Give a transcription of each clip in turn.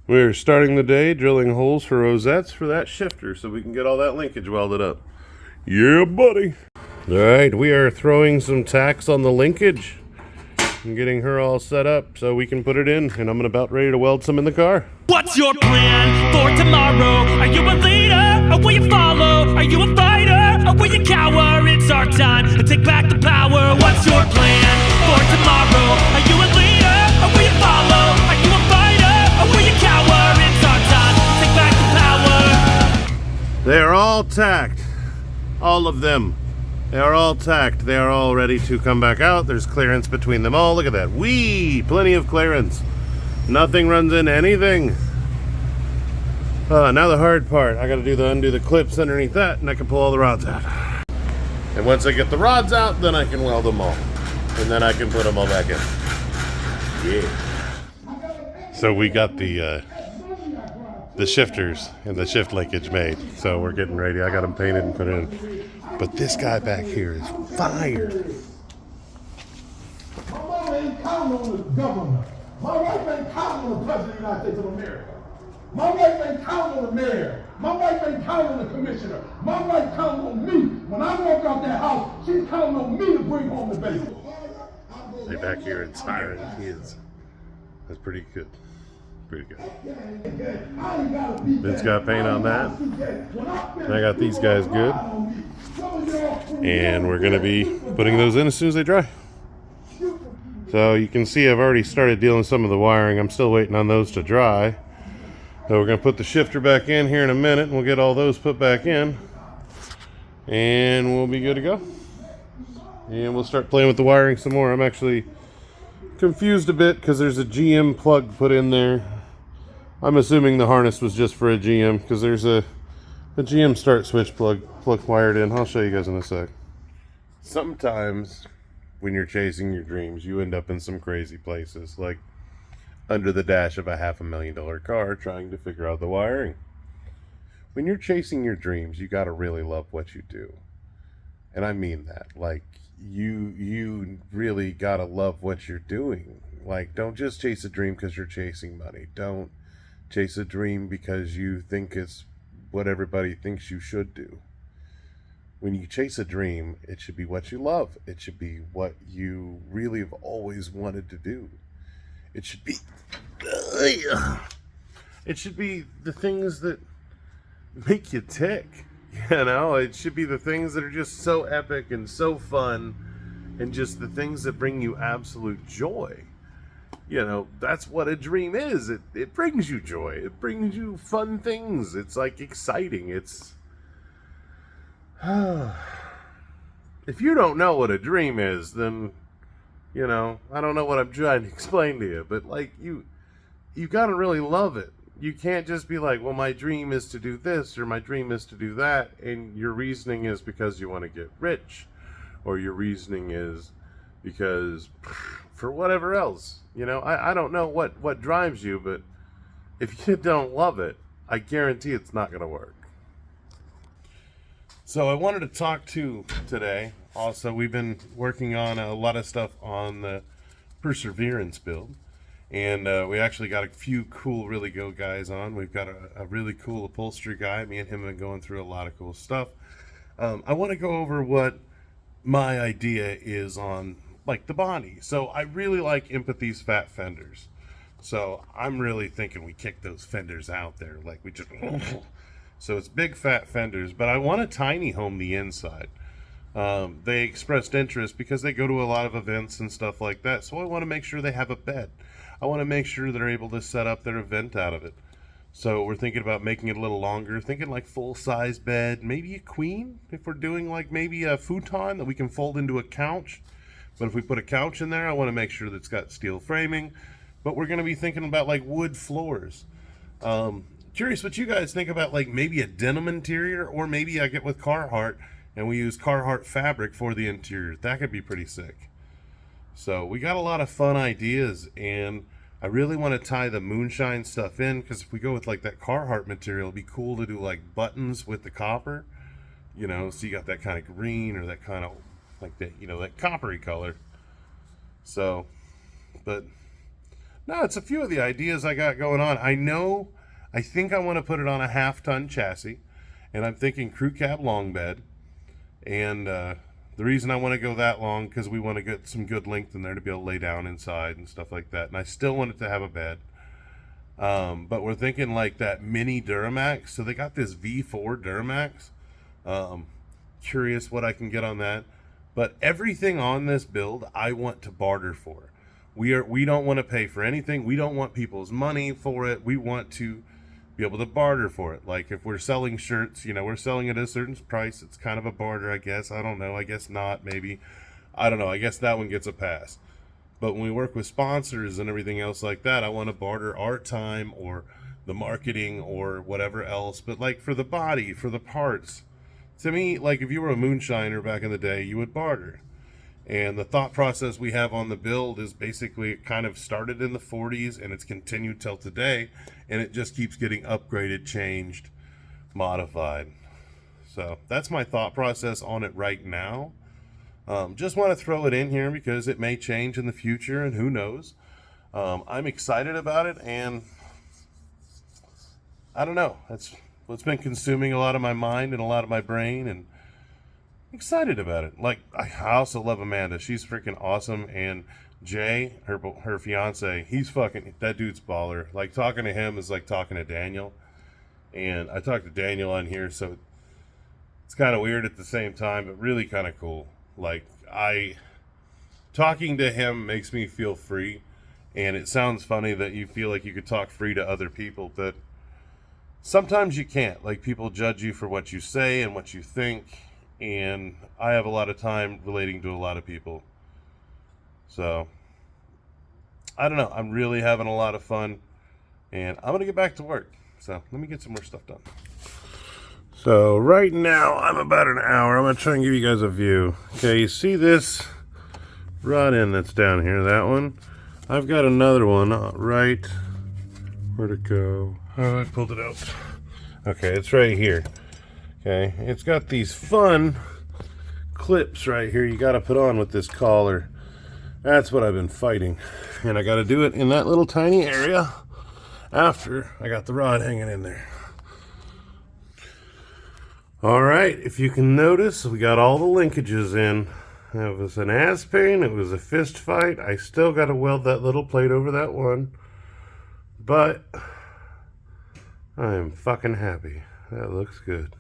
We're starting the day drilling holes for rosettes for that shifter so we can get all that linkage welded up. Yeah, buddy. All right, we are throwing some tacks on the linkage and getting her all set up so we can put it in, and I'm about ready to weld some in the car. What's your plan for tomorrow? Are you a leader or will you follow? Are you a fighter or will you cower? It's our time to take back the power. What's your plan for tomorrow? Are you a leader or will you follow? Are you a fighter or will you cower? It's our time to take back the power. They're all tacked. All of them. They are all tacked. They are all ready to come back out. There's clearance between them all. Look at that. Whee! Plenty of clearance. Nothing runs into anything. Now the hard part. I gotta undo the clips underneath that, and I can pull all the rods out. And once I get the rods out, then I can weld them all. And then I can put them all back in. Yeah. So we got the shifters and the shift linkage made. So we're getting ready. I got them painted and put in. But this guy back here is fire. My mama ain't counting on the governor. My wife ain't counting on the president of the United States of America. My wife ain't counting on the mayor. My wife ain't counting on the commissioner. My wife counting on me. When I walk out that house, she's counting on me to bring home the baby. They back here inspiring kids. That's pretty good. Pretty good. Vince got paint on that. And I got these guys good. And we're going to be putting those in as soon as they dry. So you can see I've already started dealing with some of the wiring. I'm still waiting on those to dry. So we're going to put the shifter back in here in a minute, and we'll get all those put back in. And we'll be good to go. And we'll start playing with the wiring some more. I'm actually confused a bit because there's a GM plug put in there. I'm assuming the harness was just for a GM because there's a GM start switch plug wired in. I'll show you guys in a sec. Sometimes when you're chasing your dreams, you end up in some crazy places, like under the dash of a $500,000 car trying to figure out the wiring. When you're chasing your dreams, you got to really love what you do. And I mean that. Like, you really got to love what you're doing. Like, don't just chase a dream because you're chasing money. Don't chase a dream because you think it's what everybody thinks you should do. When you chase a dream, it should be what you love. It should be what you really have always wanted to do. It should be the things that make you tick. You know, it should be the things that are just so epic and so fun, and just the things that bring you absolute joy. You know, that's what a dream is. It brings you joy. It brings you fun things. It's like exciting. It's if you don't know what a dream is, then, you know, I don't know what I'm trying to explain to you, but like you got to really love it. You can't just be like, well, my dream is to do this or my dream is to do that, and your reasoning is because you want to get rich, or your reasoning is because for whatever else. You know, I don't know what drives you, but if you don't love it, I guarantee it's not going to work. So I wanted to talk to today. Also, we've been working on a lot of stuff on the Perseverance build. And we actually got a few cool, really go guys on. We've got a really cool upholstery guy. Me and him have been going through a lot of cool stuff. I want to go over what my idea is on, like, the body. So I really like Empathy's fat fenders. So I'm really thinking we kick those fenders out there. Like, we just... So it's big fat fenders, but I want to tiny home the inside. They expressed interest because they go to a lot of events and stuff like that. So I want to make sure they have a bed. I want to make sure they're able to set up their event out of it. So we're thinking about making it a little longer, thinking like full-size bed, maybe a queen, if we're doing like maybe a futon that we can fold into a couch. But if we put a couch in there, I want to make sure that it's got steel framing. But we're going to be thinking about like wood floors. Curious what you guys think about like maybe a denim interior, or maybe I get with Carhartt and we use Carhartt fabric for the interior. That could be pretty sick. So we got a lot of fun ideas, and I really want to tie the moonshine stuff in, because if we go with like that Carhartt material, it'd be cool to do like buttons with the copper, you know, so you got that kind of green or that kind of like that, you know, that coppery color. So, but No, it's a few of the ideas I got going on. I think I want to put it on a 1/2-ton chassis, and I'm thinking crew cab long bed. And the reason I want to go that long, because we want to get some good length in there to be able to lay down inside and stuff like that. And I still want it to have a bed. But we're thinking like that mini Duramax. So they got this V4 Duramax. Curious what I can get on that. But everything on this build, I want to barter for. We don't want to pay for anything. We don't want people's money for it. We want to be able to barter for it. Like if we're selling shirts, we're selling it at a certain price. It's kind of a barter, I guess. I don't know. I guess not. Maybe. I don't know. I guess that one gets a pass. But when we work with sponsors and everything else like that, I want to barter our time or the marketing or whatever else. But like for the body, for the parts, to me, like if you were a moonshiner back in the day, you would barter. And the thought process we have on the build is basically it kind of started in the 40s and it's continued till today. And it just keeps getting upgraded, changed, modified. So that's my thought process on it right now. Just want to throw it in here because it may change in the future and who knows. I'm excited about it, and I don't know. That's what's been consuming a lot of my mind and a lot of my brain, and excited about it. Like, I also love Amanda. She's freaking awesome. And Jay, her fiance, that dude's baller. Like, talking to him is like talking to Daniel. And I talked to Daniel on here, so it's kind of weird at the same time, but really kind of cool. Like, talking to him makes me feel free. And it sounds funny that you feel like you could talk free to other people, but sometimes you can't. Like, people judge you for what you say and what you think. And I have a lot of time relating to a lot of people. So, I don't know. I'm really having a lot of fun. And I'm going to get back to work. So, let me get some more stuff done. So, right now, I'm about an hour. I'm going to try and give you guys a view. Okay, you see this rod end that's down here? That one? I've got another one right... Where'd it go? Oh, I pulled it out. Okay, it's right here. Okay, it's got these fun clips right here you got to put on with this collar. That's what I've been fighting. And I got to do it in that little tiny area after I got the rod hanging in there. All right, if you can notice, we got all the linkages in. It was an ass pain. It was a fist fight. I still got to weld that little plate over that one. But I am fucking happy. That looks good.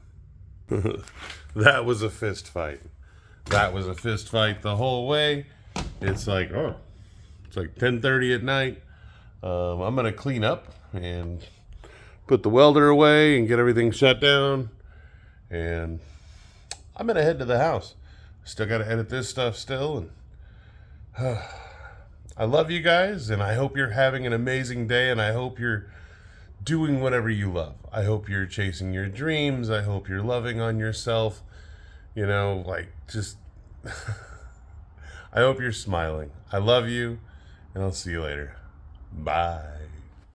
That was a fist fight. That was a fist fight the whole way. It's like 10:30 at night. I'm gonna clean up and put the welder away and get everything shut down, and I'm gonna head to the house. Still gotta edit this stuff still, and I love you guys, and I hope you're having an amazing day, and I hope you're doing whatever you love. I hope you're chasing your dreams. I hope you're loving on yourself. Just I hope you're smiling. I love you, and I'll see you later. Bye.